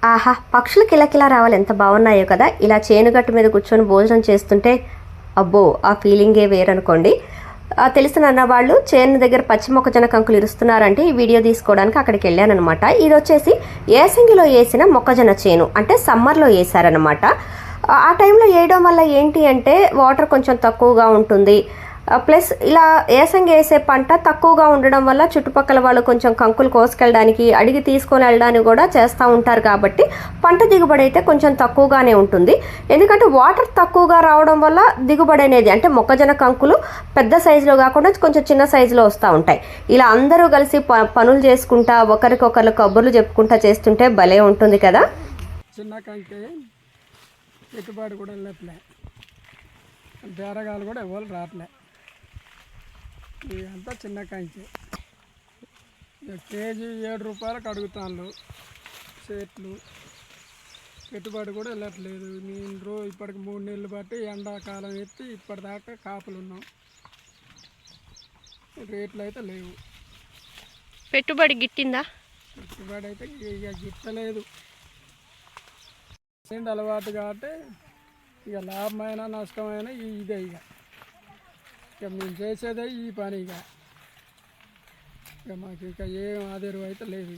ఆహా, పక్షులు కిలకిలా రావాలి ఎంత బాగున్నాయో కదా. ఇలా చేనుగట్టు మీద కూర్చొని భోజనం చేస్తుంటే అబ్బో ఆ ఫీలింగే వేరనుకోండి. తెలిసిన వాళ్ళు చేను దగ్గర పచ్చి మొక్కజొన్న కంకులు ఇరుస్తున్నారంటే ఈ వీడియో తీసుకోవడానికి అక్కడికి వెళ్ళానమాట. ఇది వచ్చేసి ఏసంగిలో వేసిన మొక్కజొన్న చేను, అంటే సమ్మర్లో వేసారనమాట. ఆ టైంలో వేయడం వల్ల ఏంటి అంటే వాటర్ కొంచెం తక్కువగా ఉంటుంది, ప్లస్ ఇలా ఏసంగి వేసే పంట తక్కువగా ఉండడం వల్ల చుట్టుపక్కల వాళ్ళు కొంచెం కంకులు కోసుకెళ్ళడానికి అడిగి తీసుకొని వెళ్ళడానికి కూడా చేస్తూ ఉంటారు. కాబట్టి పంట దిగుబడి అయితే కొంచెం తక్కువగానే ఉంటుంది. ఎందుకంటే వాటర్ తక్కువగా రావడం వల్ల దిగుబడి అనేది, అంటే మొక్కజొన్న కంకులు పెద్ద సైజులో కాకుండా కొంచెం చిన్న సైజులో వస్తూ ఉంటాయి. ఇలా అందరూ కలిసి పనులు చేసుకుంటా ఒకరికొకరు కబుర్లు చెప్పుకుంటా చేస్తుంటే భలే ఉంటుంది కదా. చిన్న కంకి పెట్టుబడి కూడా వెళ్ళట్లే, బేరగాలు కూడా ఎవరు రావట్లే. ఇదంతా చిన్న కంకి, కేజీ 7 రూపాయలకు అడుగుతాను. చెట్లు పెట్టుబడి కూడా వెళ్ళట్లేదు. నేను ఇప్పటికి 3 నెలలు బట్టి ఎండాకాలం ఎత్తి ఇప్పటిదాకా కాపులు ఉన్నాం. రేట్లు అయితే లేవు. పెట్టుబడి గిట్టిందా? పెట్టుబడి అయితే ఇక గిట్టలేదు. అలవాటు కాబట్టి ఇక లాభమైనా నష్టమైనా ఇదే. ఇక మేము చేసేదే ఈ పని. ఇక మాకు ఇక ఏం ఆధారం అయితే లేదు.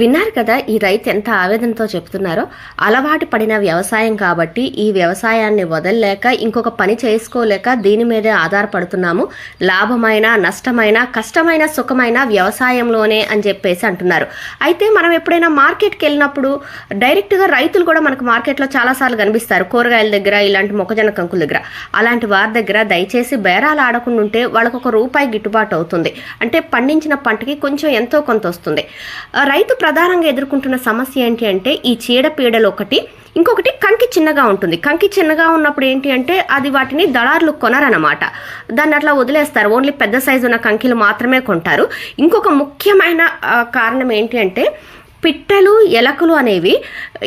విన్నారు కదా ఈ రైతు ఎంత ఆవేదనతో చెప్తున్నారో. అలవాటు పడిన వ్యవసాయం కాబట్టి ఈ వ్యవసాయాన్ని వదలలేక ఇంకొక పని చేసుకోలేక దీని మీదే ఆధారపడుతున్నాము. లాభమైన నష్టమైన కష్టమైన సుఖమైన వ్యవసాయంలోనే అని చెప్పేసి అంటున్నారు. అయితే మనం ఎప్పుడైనా మార్కెట్కి వెళ్ళినప్పుడు డైరెక్ట్గా రైతులు కూడా మనకు మార్కెట్లో చాలాసార్లు కనిపిస్తారు, కూరగాయల దగ్గర, ఇలాంటి మొక్కజొన్న కంకుల దగ్గర. అలాంటి వారి దగ్గర దయచేసి బేరాలు ఆడకుండా ఉంటే వాళ్ళకు ₹1 గిట్టుబాటు అవుతుంది. అంటే పండించిన పంటకి కొంచెం ఎంతో కొంత వస్తుంది. రైతు ప్రధానంగా ఎదుర్కొంటున్న సమస్య ఏంటి అంటే ఈ చీడపీడలు ఒకటి, ఇంకొకటి కంకి చిన్నగా ఉంటుంది. కంకి చిన్నగా ఉన్నప్పుడు ఏంటి అంటే అది వాటిని దళారులు కొనరనమాట, దాన్ని అట్లా వదిలేస్తారు. ఓన్లీ పెద్ద సైజు ఉన్న కంకిలు మాత్రమే కొంటారు. ఇంకొక ముఖ్యమైన కారణం ఏంటి అంటే పిట్టలు ఎలకలు అనేవి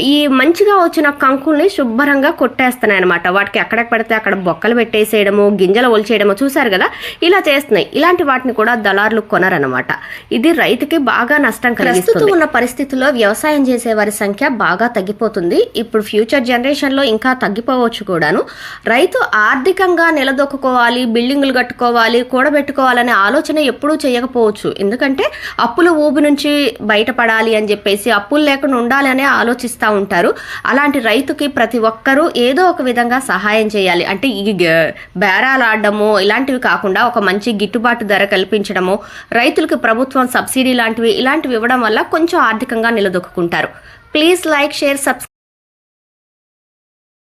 ఈ మంచిగా వచ్చిన కంకుల్ని శుభ్రంగా కొట్టేస్తున్నాయి అనమాట. వాటికి ఎక్కడ పడితే అక్కడ బొక్కలు పెట్టేసేయడము, గింజలు ఒలిచేయడము చూసారు కదా, ఇలా చేస్తున్నాయి. ఇలాంటి వాటిని కూడా దళారులు కొనరనమాట. ఇది రైతుకి బాగా నష్టం కలిగిస్తుంది. ఉన్న పరిస్థితుల్లో వ్యవసాయం చేసే వారి సంఖ్య బాగా తగ్గిపోతుంది. ఇప్పుడు ఫ్యూచర్ జనరేషన్లో ఇంకా తగ్గిపోవచ్చు కూడాను. రైతు ఆర్థికంగా నిలదొక్కుకోవాలి, బిల్డింగులు కట్టుకోవాలి, కూడబెట్టుకోవాలనే ఆలోచన ఎప్పుడూ చేయకపోవచ్చు. ఎందుకంటే అప్పుల ఊబి నుంచి బయటపడాలి అని చెప్పేసి అప్పులు లేకుండా ఉండాలని ఆలోచిస్తూ ఉంటారు. అలాంటి రైతుకి ప్రతి ఒక్కరూ ఏదో ఒక విధంగా సహాయం చేయాలి. అంటే ఈ బేరాలు ఆడడము ఇలాంటివి కాకుండా ఒక మంచి గిట్టుబాటు ధర కల్పించడము, రైతులకు ప్రభుత్వం సబ్సిడీ ఇలాంటివి ఇవ్వడం వల్ల కొంచెం ఆర్థికంగా నిలదొక్కుంటారు. Please like, share, subscribe.